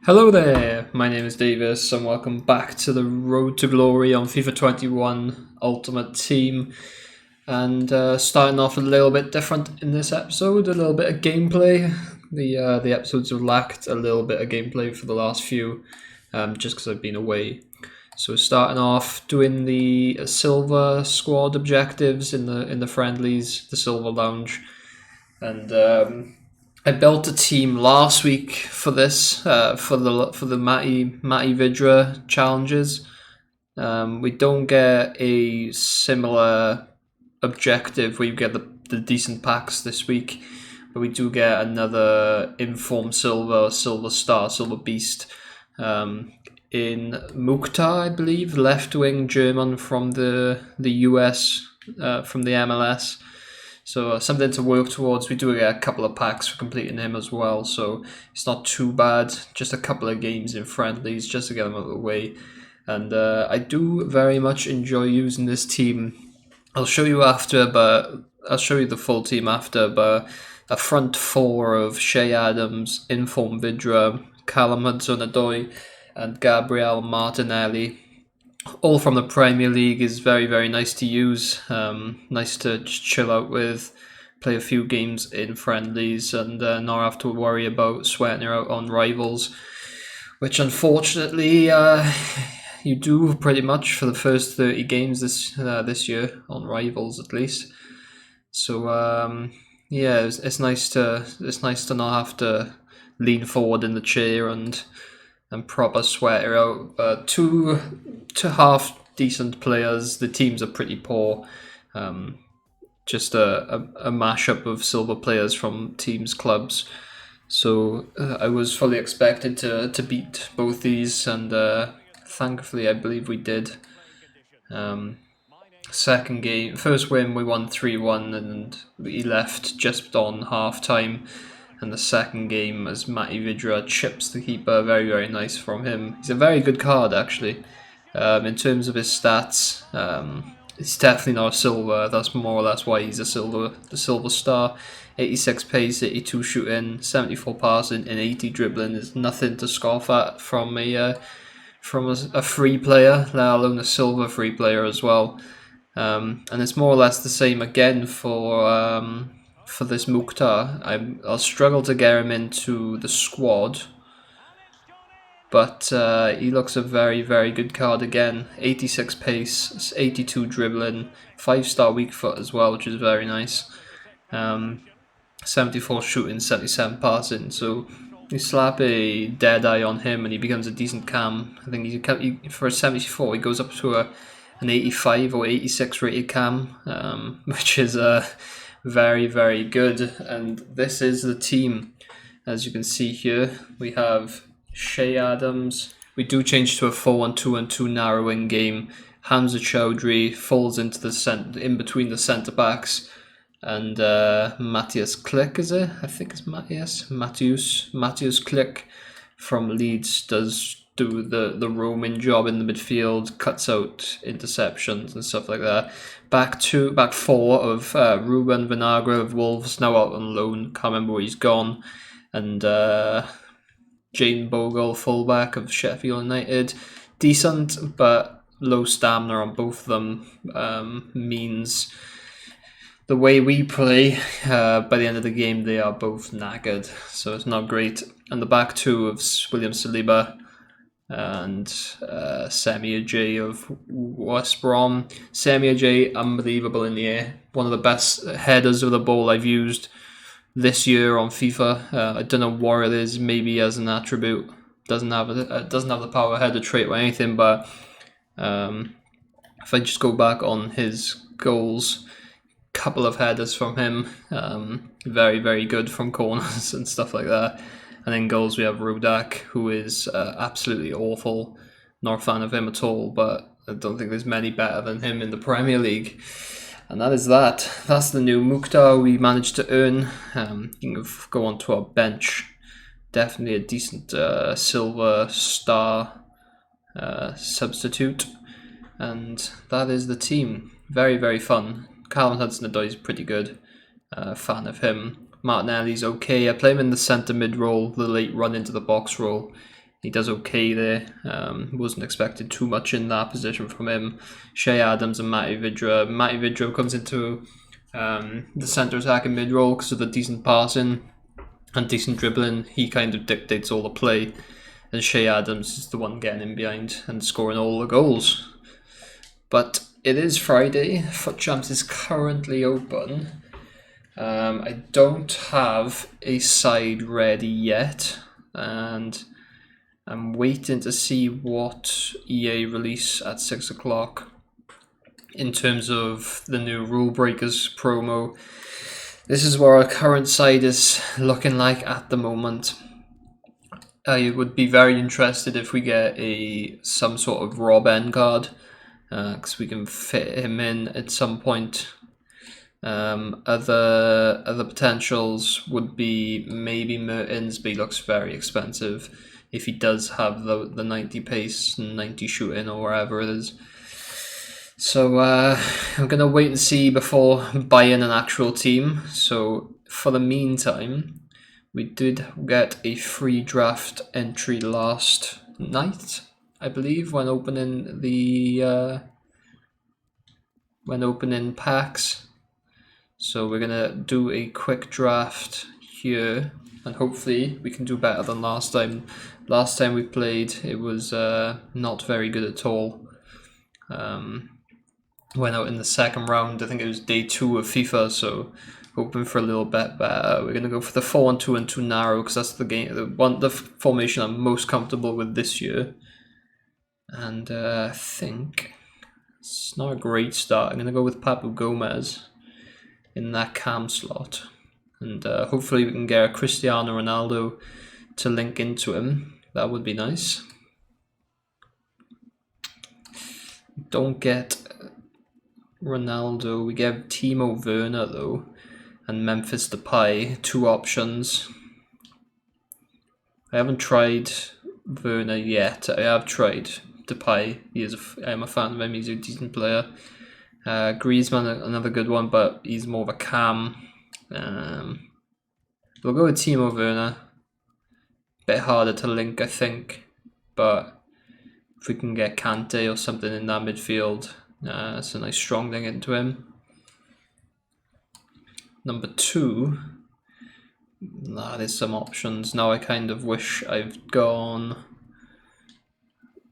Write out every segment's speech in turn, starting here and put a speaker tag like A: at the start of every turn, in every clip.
A: Hello there, my name is Davis and welcome back to the Road to Glory on FIFA 21 Ultimate Team. And starting off a little bit different in this episode, a little bit of gameplay. The episodes have lacked a little bit of gameplay for the last few, just because I've been away. So starting off doing the silver squad objectives in the friendlies, the silver lounge, and I built a team last week for this for the Matty Vidra challenges. We don't get a similar objective where you get the decent packs this week, but we do get another Inform Silver, Silver Star, Silver Beast in Mukhtar, I believe, left wing German from the US, from the MLS. So something to work towards. We do get a couple of packs for completing him as well, so it's not too bad. Just a couple of games in friendlies just to get them out of the way. And I do very much enjoy using this team. I'll show you after, but I'll show you the full team after. But a front four of Shea Adams, Inform Vidra, Callum Hudson-Odoi, and Gabriel Martinelli. All from the Premier League is very, very nice to use. Nice to just chill out with, play a few games in friendlies, and not have to worry about sweating her out on rivals, which unfortunately you do pretty much for the first 30 games this year on rivals at least. So yeah, it's nice to not have to lean forward in the chair and proper sweat her out. Two half decent players. The teams are pretty poor. Just a mashup of silver players from teams, clubs. So I was fully expected to beat both these, and thankfully I believe we did. Second game, first win we won 3-1 and we left just on half time. And the second game, as Matty Vidra chips the keeper, very, very nice from him. He's a very good card, actually. In terms of his stats, it's definitely not a silver. That's more or less why he's the silver star. 86 pace, 82 shooting, 74 passing, and 80 dribbling is nothing to scoff at from a free player, let alone a silver free player as well. And it's more or less the same again for this Mukhtar. I'll struggle to get him into the squad, but he looks a very, very good card again. 86 pace, 82 dribbling, 5-star weak foot as well, which is very nice. 74 shooting, 77 passing. So you slap a dead eye on him and he becomes a decent cam. I think for a 74 he goes up to an 85 or 86 rated cam, which is very, very good. And this is the team. As you can see here, we have Shea Adams. We do change to a 4-1-2-1-2 narrowing game. Hamza Chowdhury falls into the in between the centre backs, and Matthias Klick, is it? I think it's Matthias Klick from Leeds does do the roaming job in the midfield, cuts out interceptions and stuff like that. Back four of Ruben Vinagre of Wolves, now out on loan. Can't remember where he's gone. And Jane Bogle, fullback of Sheffield United. Decent, but low stamina on both of them means the way we play, by the end of the game, they are both knackered. So it's not great. And the back two of William Saliba and Semi Ajay of West Brom. Semi Ajay, unbelievable in the air. One of the best headers of the ball I've used this year on FIFA. I don't know what it is. Maybe as an attribute, doesn't have the power header trait or anything. But if I just go back on his goals, couple of headers from him, very, very good from corners and stuff like that. And then goals, we have Rudak, who is absolutely awful. Not a fan of him at all, but I don't think there's many better than him in the Premier League. And that is that. That's the new Mukhtar we managed to earn. You can go on to our bench. Definitely a decent silver star substitute. And that is the team. Very, very fun. Callum Hudson-Odoi is pretty good. Fan of him. Martinelli's okay. I play him in the centre mid role, the late run into the box role. he does okay there. Wasn't expected too much in that position from him. Shea Adams and Matty Vidra. Matty Vidra comes into the centre attacking mid role because of the decent passing and decent dribbling. He kind of dictates all the play, and Shea Adams is the one getting in behind and scoring all the goals. But it is Friday. Foot Champs is currently open. I don't have a side ready yet, and I'm waiting to see what EA release at 6 o'clock in terms of the new Rulebreakers promo. This is where our current side is looking like at the moment. I would be very interested if we get some sort of Rob N card, because we can fit him in at some point. Other potentials would be maybe Mertens, but he looks very expensive if he does have the 90 pace and 90 shooting or wherever it is. So I'm going to wait and see before buying an actual team. So for the meantime, we did get a free draft entry last night, I believe, when opening packs. So we're gonna do a quick draft here, and hopefully we can do better than last time. Last time we played, it was not very good at all. Went out in the second round. I think it was day 2 of FIFA, so hoping for a little bit better. We're gonna go for the 4-1-2-2 narrow because that's the formation I'm most comfortable with this year. And I think it's not a great start. I'm gonna go with Papu Gomez in that cam slot, and hopefully we can get a Cristiano Ronaldo to link into him. That would be nice. Don't get Ronaldo. We get Timo Werner though, and Memphis Depay. 2 options. I haven't tried Werner yet. I have tried Depay. I'm a fan of him. He's a decent player. Griezmann, another good one, but he's more of a cam. We'll go with Timo Werner. Bit harder to link, I think, but if we can get Kante or something in that midfield, it's a nice strong link into him. Number 2. There's some options. Now I kind of wish I've gone.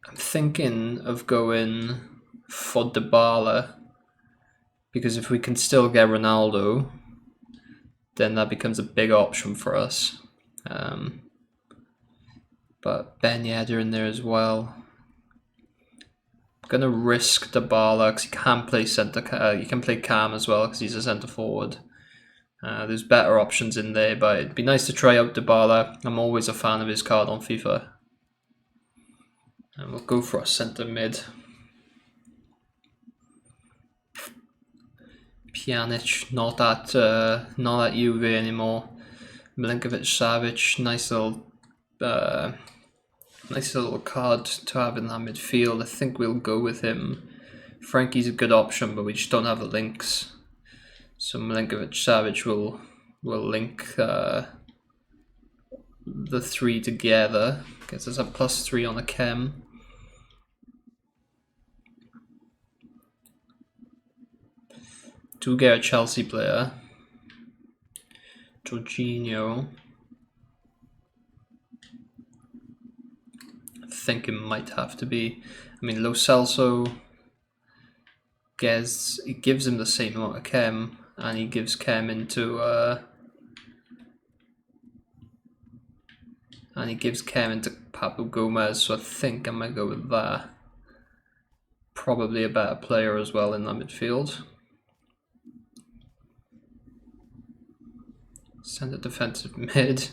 A: I'm thinking of going for Dybala, because if we can still get Ronaldo, then that becomes a big option for us. But Ben Yedder in there as well. I'm gonna risk Dybala because he can play centre. He can play cam as well because he's a centre forward. There's better options in there, but it'd be nice to try out Dybala. I'm always a fan of his card on FIFA. And we'll go for a centre mid. Pjanic, not at Juve anymore. Milinkovic-Savic, nice little card to have in that midfield. I think we'll go with him. Frankie's a good option, but we just don't have the links. So Milinkovic-Savic will link the 3 together. Gets us a +3 on the chem. Do get a Chelsea player. Jorginho. I think it might have to be. I mean, Lo Celso gives him the same amount of chem, and he gives chem into Papu Gomez. So I think I might go with that. Probably a better player as well in that midfield. Centre defensive mid.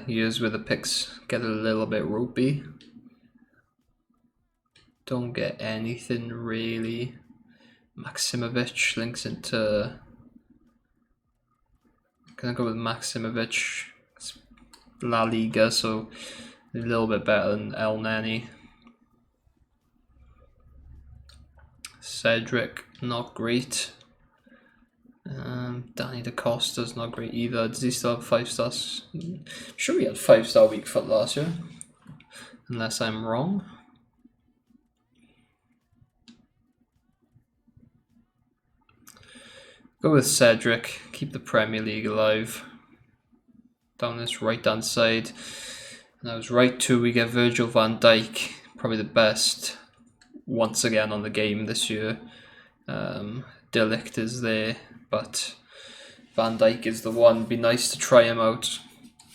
A: Years with the picks get a little bit ropey. Don't get anything really. Maximovic links into. I'm gonna go with Maximovic. It's La Liga, so a little bit better than El Neni. Cedric, not great. Danny Da Costa's not great either. Does he still have 5 stars? I'm sure he had 5-star weak foot last year. unless I'm wrong. Go with Cedric, keep the Premier League alive. Down this right-hand side. And I was right too, we get Virgil van Dijk, probably the best once again on the game this year. De Ligt is there, but Van Dijk is the one. Be nice to try him out.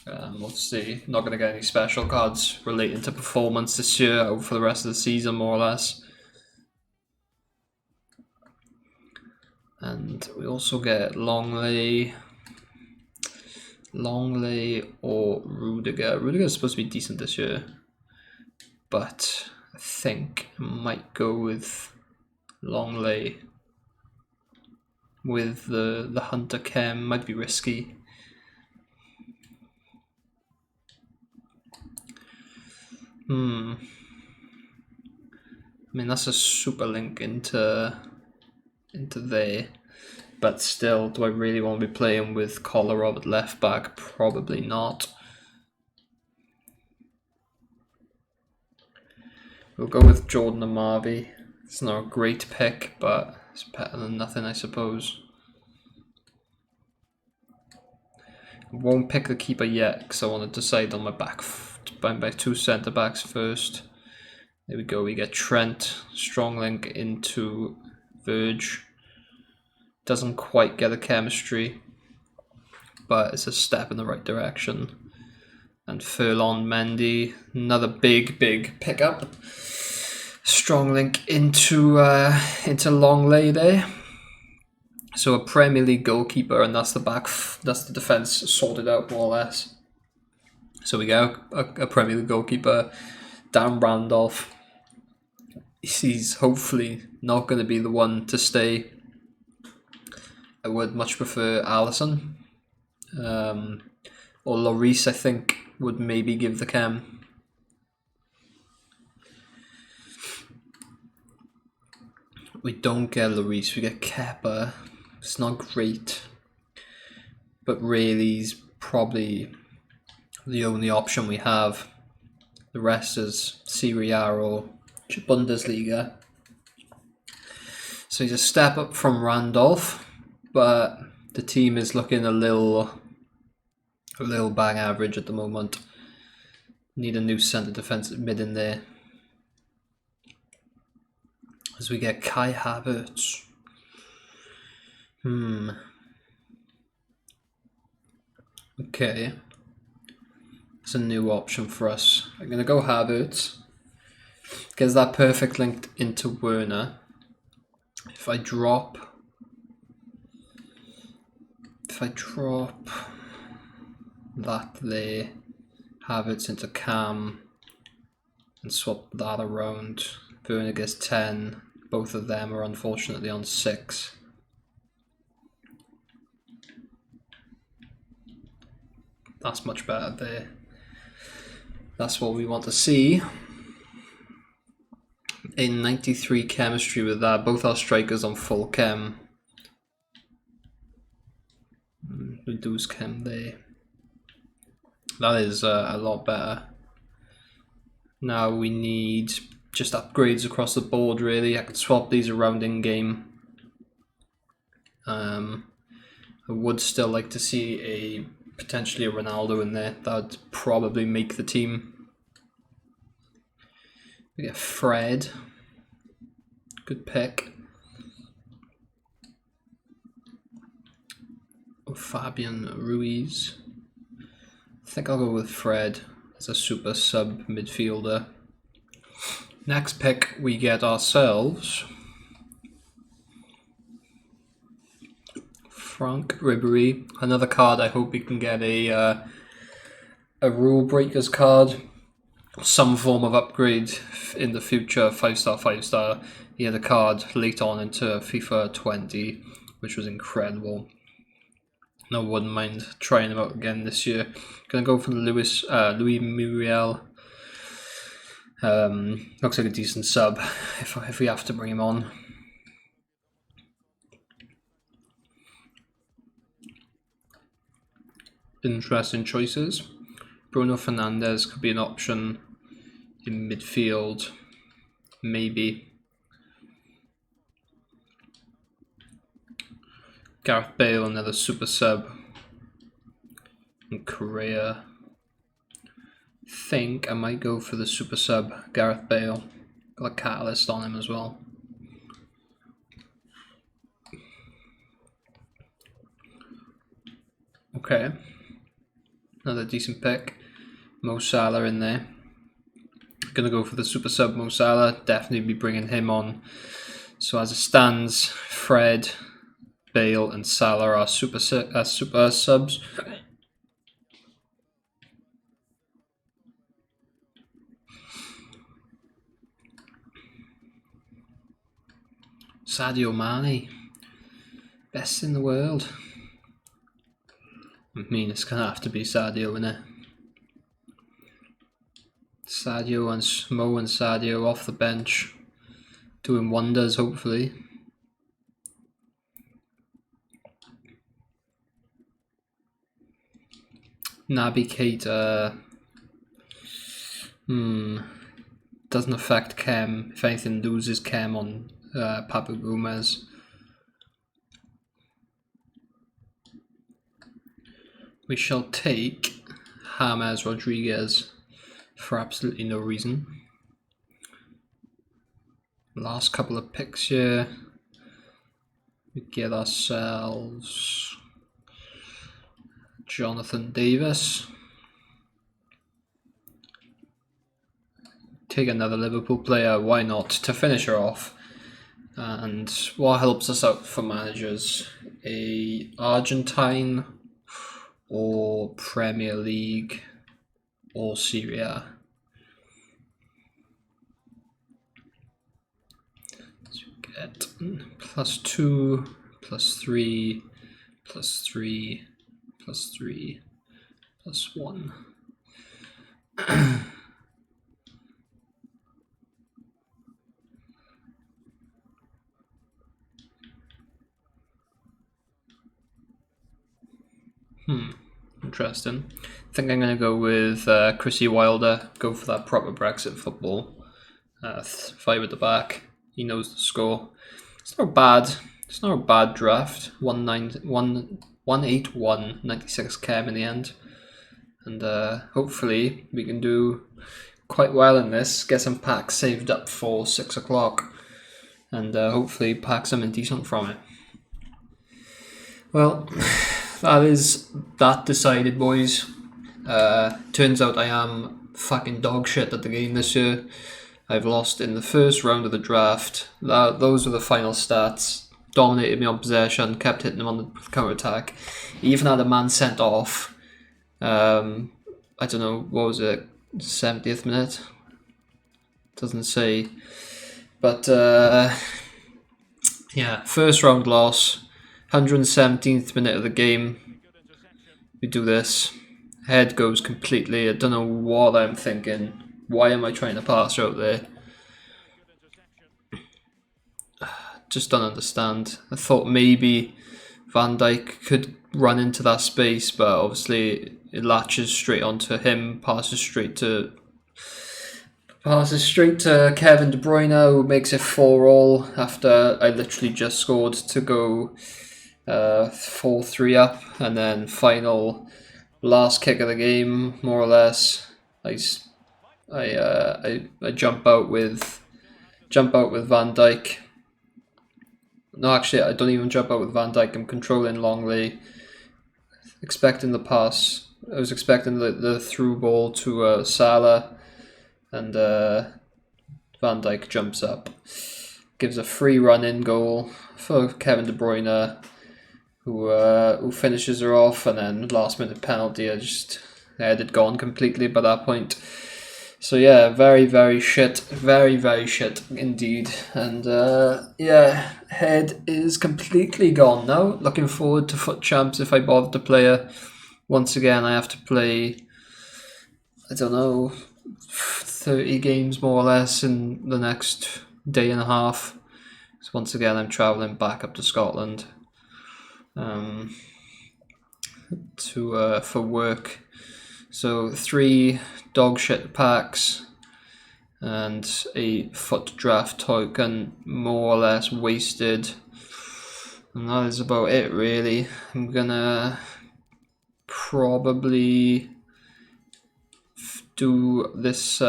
A: Obviously, not going to get any special cards relating to performance this year or for the rest of the season, more or less. And we also get Longley or Rudiger. Rudiger is supposed to be decent this year, but I think I might go with Longley with the Hunter Chem. Might be risky. I mean, that's a super link into there. But still, do I really want to be playing with Kolarov at left back? Probably not. We'll go with Jordan Amavi. It's not a great pick, but it's better than nothing, I suppose. I won't pick the keeper yet because I want to decide on my two centre backs first. There we go. We get Trent, strong link into Verge. Doesn't quite get the chemistry, but it's a step in the right direction. And Furlong Mendy, another big pickup. Strong link into Longley there. So a Premier League goalkeeper, and that's the defense sorted out more or less. So we get a Premier League goalkeeper, Dan Randolph. He's hopefully not going to be the one to stay. I would much prefer Alisson. Or Lloris, I think, would maybe give the chem. We don't get Lloris, we get Kepa. It's not great. But really, he's probably the only option we have. The rest is Serie A or Bundesliga. So he's a step up from Randolph, but the team is looking a little bang average at the moment. Need a new centre defensive mid in there. As we get Kai Havertz. Okay. It's a new option for us. I'm going to go Havertz. Gets that perfect link into Werner. If I drop that there, Havertz into Cam, and swap that around, Werner gets 10. Both of them are unfortunately on 6. That's much better there. That's what we want to see. A 93 chemistry with that. Both our strikers on full chem. Reduce chem there. That is a lot better. Now we need just upgrades across the board, really. I could swap these around in game. I would still like to see potentially a Ronaldo in there. That would probably make the team. We get Fred. Good pick. Fabian Ruiz. I think I'll go with Fred as a super sub midfielder. Next pick, we get ourselves Frank Ribery. Another card. I hope we can get a Rulebreakers card. Some form of upgrade in the future. 5-star, 5-star. He had a card late on into FIFA 20, which was incredible. I wouldn't mind trying him out again this year. Gonna go for Louis Muriel. Looks like a decent sub if we have to bring him on. Interesting choices. Bruno Fernandes could be an option. in midfield, maybe. Gareth Bale, another super sub. And Korea. Think I might go for the super sub, Gareth Bale. Got a catalyst on him as well. Okay. Another decent pick. Mo Salah in there. Gonna go for the super sub Mo Salah. Definitely be bringing him on. So as it stands, Fred, Bale and Salah are super subs. Sadio Mane, best in the world. I mean, it's gonna have to be Sadio, isn't it? Sadio and Mo and Sadio off the bench, doing wonders, hopefully. Naby Keita, doesn't affect Chem. If anything, loses Chem on Papu Gomez. We shall take James Rodriguez for absolutely no reason. Last couple of picks here. We get ourselves Jonathan Davis. Take another Liverpool player, why not, to finish her off. And what helps us out for managers? A Argentine or Premier League or Serie A. So we get +2, +3, +3, +3, +1. Interesting. I think I'm going to go with Chrissy Wilder. Go for that proper Brexit football. 5 at the back. He knows the score. It's not bad. It's not a bad draft. 181, 96 chem in the end. And hopefully we can do quite well in this. Get some packs saved up for 6 o'clock. And hopefully pack something decent from it. Well, that is that decided, boys. Turns out I am fucking dog shit at the game this year. I've lost in the first round of the draft. Those were the final stats. Dominated me on possession, kept hitting them on the counter-attack. Even had a man sent off. I don't know, what was it, 70th minute? Doesn't say. But, yeah, first round loss. 117th minute of the game. We do this. Head goes completely. I don't know what I'm thinking. Why am I trying to pass out there? Just don't understand. I thought maybe Van Dijk could run into that space, but obviously it latches straight onto him, passes straight to Kevin De Bruyne, who makes it 4-4 after I literally just scored to go 4-3 up, and then final last kick of the game, more or less. I jump out with Van Dijk. No, actually, I don't even jump out with Van Dijk. I'm controlling Longley, expecting the pass. I was expecting the through ball to Salah, and Van Dijk jumps up, gives a free run-in goal for Kevin De Bruyne, who finishes her off, and then last-minute penalty. I had gone completely by that point. So yeah, very, very shit. Very, very shit indeed. And yeah, head is completely gone now. Looking forward to Foot Champs if I bother to play her. Once again, I have to play, I don't know, 30 games more or less in the next day and a half. So once again, I'm travelling back up to Scotland for work. So 3 dog shit packs, and a foot draft token, more or less wasted. And that is about it, really. I'm gonna probably do these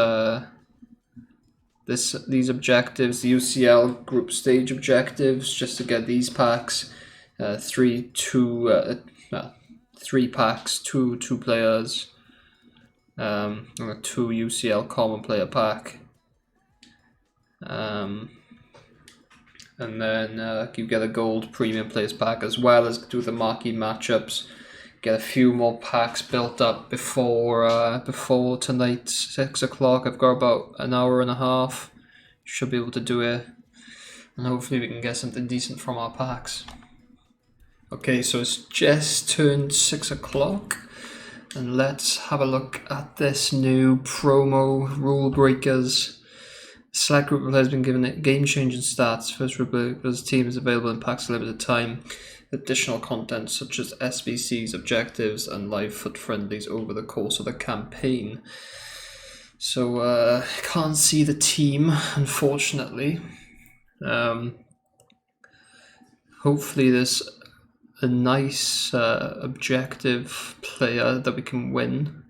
A: objectives, the UCL group stage objectives, just to get these packs. Three packs, two players, and a 2 UCL common player pack. And then you get a gold premium players pack, as well as do the marquee matchups. Get a few more packs built up before tonight, 6 o'clock. I've got about an hour and a half. Should be able to do it, and hopefully we can get something decent from our packs. Okay, so it's just turned 6 o'clock, and let's have a look at this new promo, Rulebreakers. Select group of players has been given it game-changing stats. First Rulebreakers team is available in packs for limited time. Additional content such as SBCs, objectives, and live foot friendlies over the course of the campaign. So can't see the team, unfortunately. Hopefully there's a nice objective player that we can win.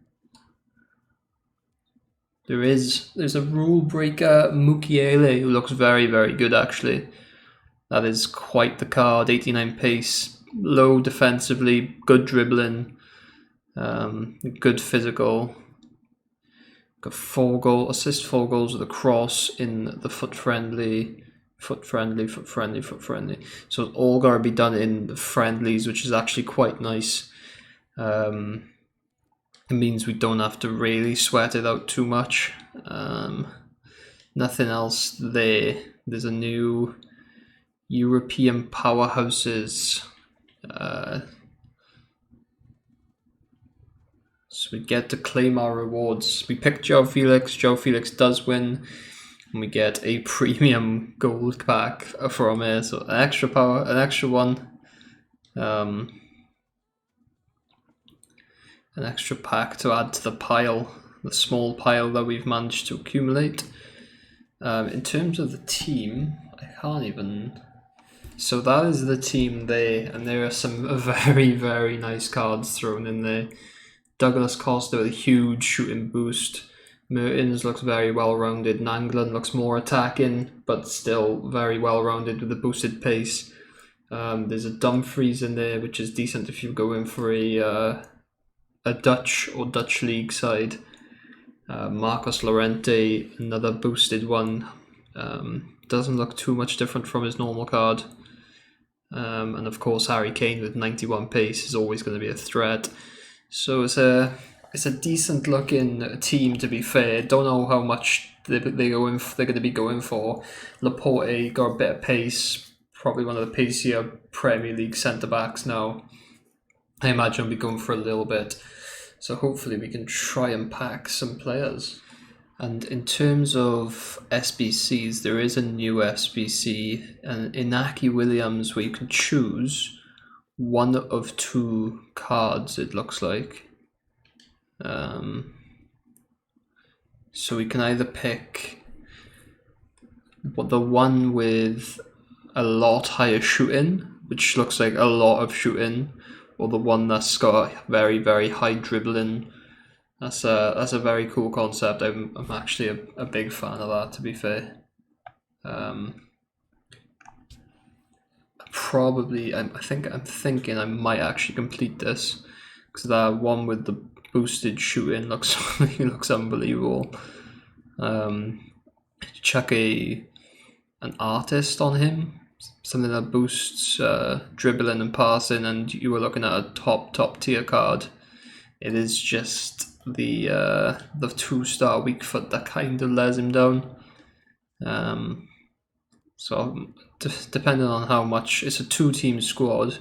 A: There's a rule breaker, Mukiele, who looks very, very good actually. That is quite the card. 89 pace, low defensively, good dribbling, good physical. Got 4 goals with a cross in the foot friendly. So it's all got to be done in the friendlies, which is actually quite nice. It means we don't have to really sweat it out too much. Nothing else there. There's a new European powerhouses. So we get to claim our rewards. We picked João Felix. João Felix does win. And we get a premium gold pack from it. So an extra power, an extra one. An extra pack to add to the pile, the small pile that we've managed to accumulate. In terms of the team, I can't even... So that is the team there, and there are some very, very nice cards thrown in there. Douglas Costa with a huge shooting boost. Mertens looks very well-rounded. Nangland looks more attacking, but still very well-rounded with a boosted pace. There's a Dumfries in there, which is decent if you go in for a Dutch or Dutch league side. Marcos Llorente, another boosted one. Doesn't look too much different from his normal card. And of course Harry Kane with 91 pace is always going to be a threat. So it's a decent looking team, to be fair. Don't know how much they're going to be going for. Laporte got a bit of pace, probably one of the pacier Premier League centre backs now. I imagine we'll be going for a little bit. So hopefully we can try and pack some players. And in terms of SBCs, there is a new SBC, an Inaki Williams, where you can choose one of 2 cards, it looks like. So we can either pick the one with a lot higher shooting, which looks like a lot of shooting, or the one that's got very, very high dribbling. That's a very cool concept. I'm actually a big fan of that, to be fair. I'm thinking I might actually complete this, because that one with the boosted shooting looks unbelievable. Chuck an artist on him, something that boosts dribbling and passing, and you were looking at a top tier card. It is just the 2-star weak foot that kind of lets him down. So depending on how much, it's a 2-team squad.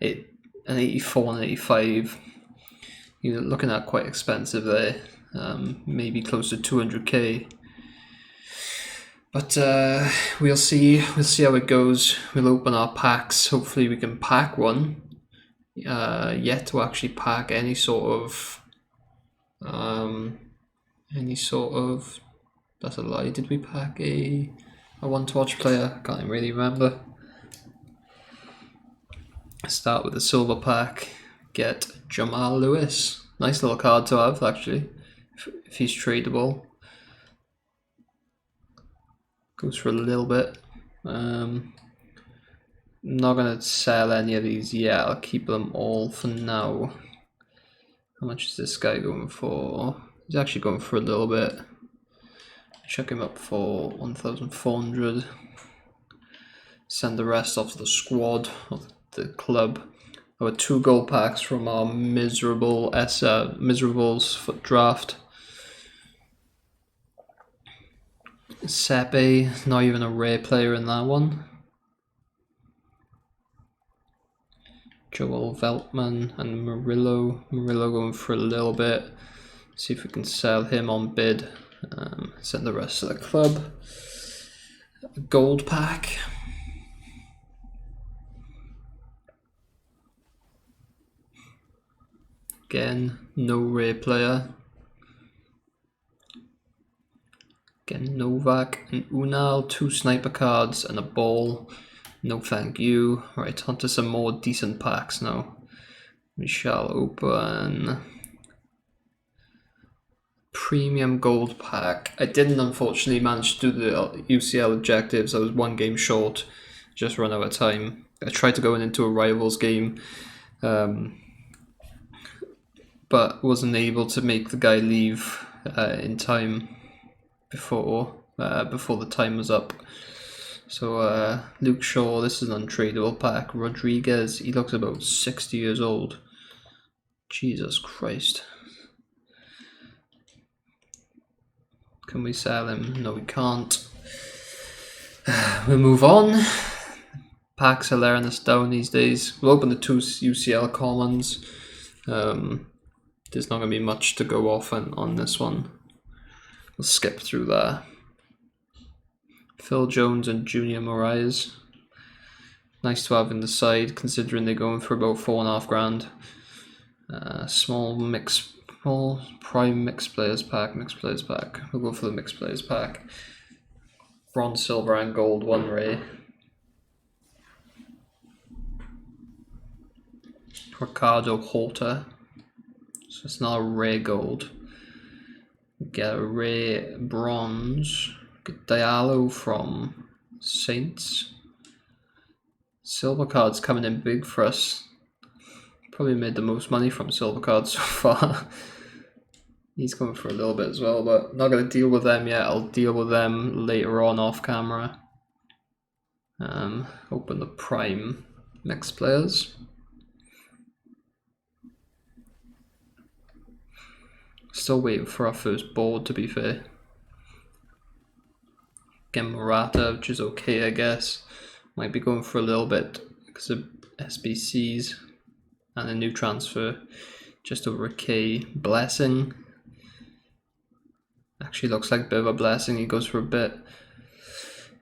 A: An 84 and 85. You're looking at quite expensive there. Maybe close to 200k. But we'll see. We'll see how it goes. We'll open our packs. Hopefully we can pack one. Yet to actually pack any sort of That's a lie. Did we pack a one-to-watch player? Can't even really remember. Start with the silver pack. Get Jamal Lewis. Nice little card to have, actually, if he's tradable. Goes for a little bit. I'm not going to sell any of these yet. I'll keep them all for now. How much is this guy going for? He's actually going for a little bit. Check him up for 1,400. Send the rest off to the squad of the club. Our 2 gold packs from our miserables for draft. Sepe, not even a rare player in that one. Joel Veltman and Murillo. Murillo going for a little bit. See if we can sell him on bid. Send the rest of the club. A gold pack. Again, no rare player. Again, Novak and Unal, 2 sniper cards and a ball. No thank you. Right, on to some more decent packs now. We shall open premium gold pack. I didn't unfortunately manage to do the UCL objectives. I was 1 game short, just run out of time. I tried to go into a rivals game, but wasn't able to make the guy leave in time before the time was up. So Luke Shaw, this is an untradeable pack. Rodriguez, he looks about 60 years old. Jesus Christ. Can we sell him? No, we can't. We'll move on. Packs are letting us down these days. We'll open the 2 UCL commons. There's not going to be much to go off on this one. We'll skip through that. Phil Jones and Junior Moraes. Nice to have in the side, considering they're going for about 4.5 grand. Small prime mixed players pack. We'll go for the mixed players pack. Bronze, silver, and gold, 1 ray. Ricardo Horta. So it's not a rare gold. Get a rare bronze. Get Diallo from Saints. Silver cards coming in big for us. Probably made the most money from silver cards so far. He's going for a little bit as well, but not going to deal with them yet. I'll deal with them later on off camera. Open the prime mixed players. Still waiting for our first board, to be fair. Again, Morata, which is okay, I guess. Might be going for a little bit because of SBCs and a new transfer. Just over a K. Blessing. Actually looks like a bit of a blessing. He goes for a bit.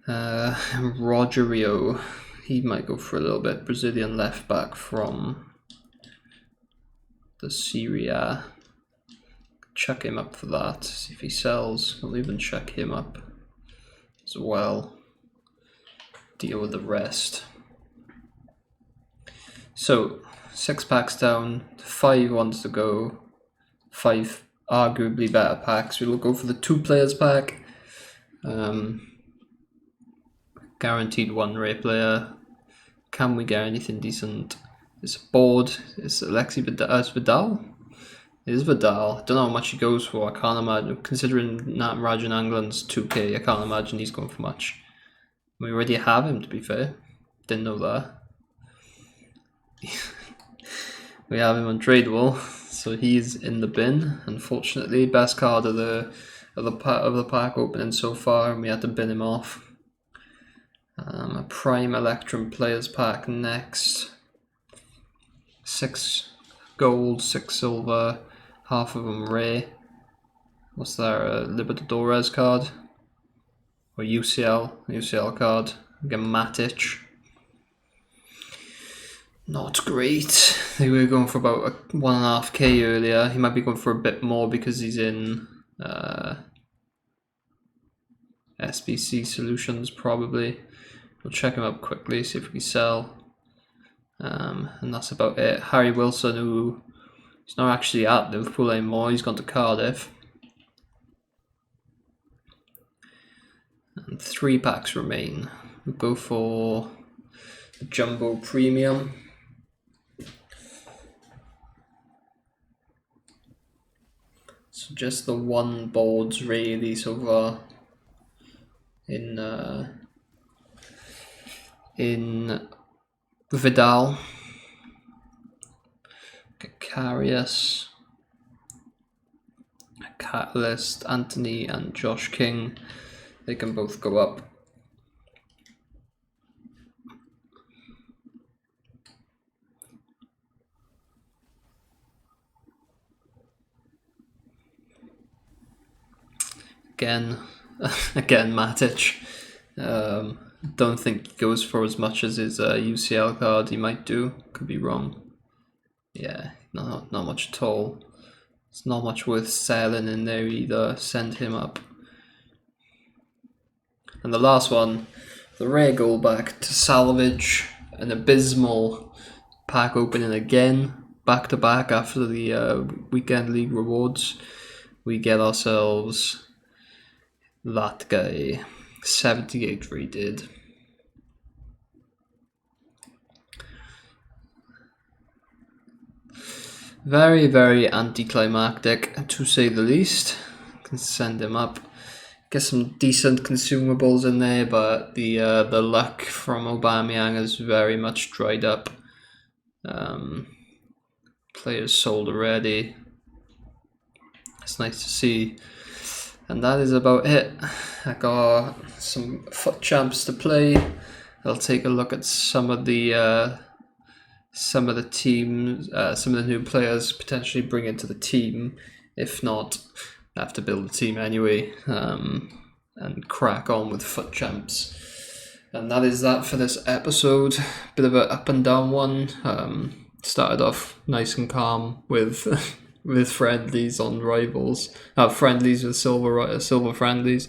A: Rogerio. He might go for a little bit. Brazilian left back from the Serie A. Chuck him up for that, see if he sells. I'll even chuck him up as well. Deal with the rest. So 6 packs down, 5 ones to go. 5 arguably better packs. We will go for the 2 players pack. Guaranteed 1 rare player. Can we get anything decent? It's a board. It's Alexi Vidal. It is Vidal. I don't know how much he goes for. I can't imagine. Considering Nat Rajan Angland's 2K, I can't imagine he's going for much. We already have him, to be fair. Didn't know that. We have him untradeable, so he's in the bin. Unfortunately, best card of the pack opening so far, and we had to bin him off. A prime Electrum players pack next. 6 gold, 6 silver. Half of them rare. What's that? A Libertadores card? Or UCL card. Again, Matic. Not great. They were going for about 1.5K earlier. He might be going for a bit more because he's in SBC Solutions probably. We'll check him up quickly, see if we can sell. And that's about it. Harry Wilson, who is not actually at Liverpool anymore, he's gone to Cardiff. And 3 packs remain. We'll go for the Jumbo Premium. So just the 1 boards really so far in Vidal, Karius, Catalyst, Anthony and Josh King. They can both go up. Again Matic. Don't think he goes for as much as his UCL card. He might do. Could be wrong. Yeah, not much at all. It's not much worth selling in there either. Send him up. And the last one, the rare goal back to salvage an abysmal pack opening again, back to back after the weekend league rewards. We get ourselves that guy, 78 rated. Very, very anticlimactic, to say the least. Can send him up. Get some decent consumables in there, but the luck from Aubameyang is very much dried up. Players sold already. It's nice to see. And that is about it. I got some FUT champs to play. I'll take a look at some of the teams, some of the new players potentially bring into the team. If not, I have to build a team anyway, and crack on with FUT champs. And that is that for this episode. Bit of an up and down one. Started off nice and calm with with friendlies on rivals, friendlies with silver friendlies.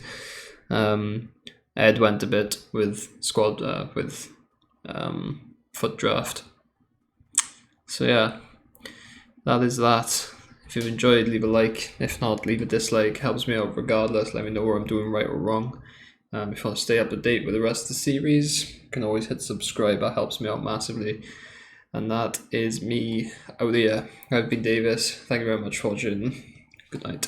A: Ed went a bit with squad with FUT draft. So yeah, that is that. If you've enjoyed, leave a like. If not, leave a dislike. Helps me out regardless. Let me know what I'm doing right or wrong. If you want to stay up to date with the rest of the series, you can always hit subscribe. That helps me out massively. And that is me out here. I've been Davis. Thank you very much for watching. Good night.